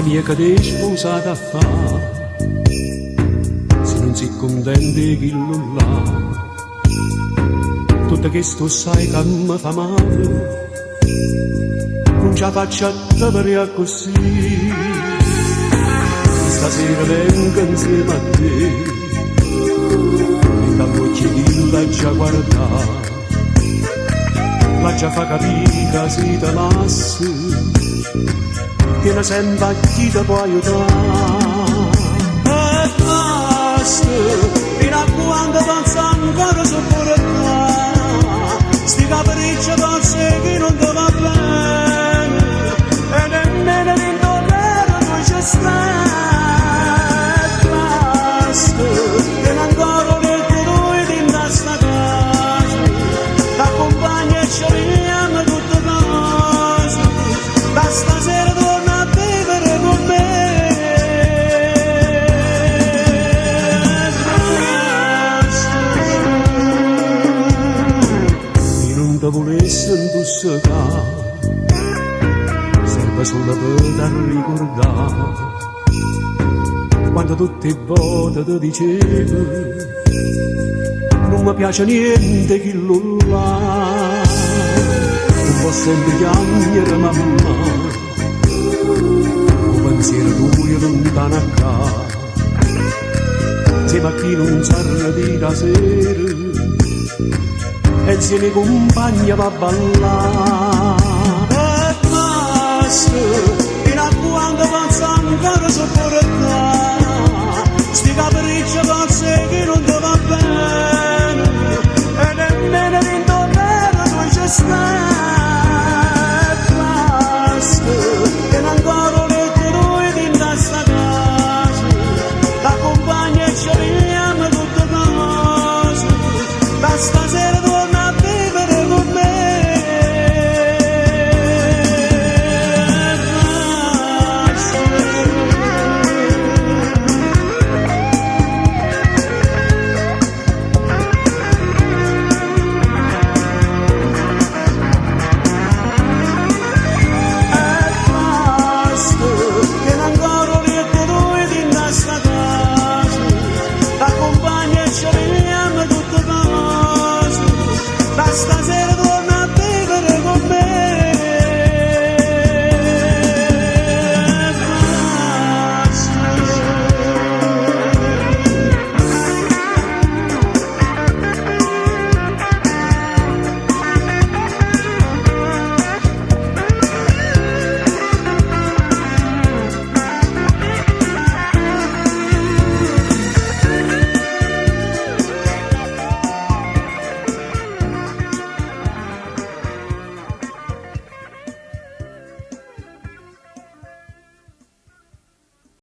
mia che ti è sposata a fa, se non si contenti chi lo là, tutto che sto sai che mi fa male, non ce la faccio a te per così, stasera vengo insieme a te, mentre occhi chi l'ha già guardata, l'ha già fa capire che si te massi, tiene sempre a chi ti può aiutare. E basta, fino a quando pensa ancora su pure te, sti capricci pensi che non ti va bene, e nemmeno l'indolere non c'è sta. E basta, tiene ancora nel cuore di sta casa, t'accompagna e ci vediamo tutte cose, da stasera torna a vivere con me. Chi non ti volesse intossicare, serve solo per ricordare, quando tutte le volte ti dicevo non mi piace niente chi lo là, un po' sempre piangere mamma, un pensiero tuo lontano a casa, insieme a chi non sa di la sera, e insieme ai compagni va a ballare. E basta, fino a quando pensa ancora su pure te,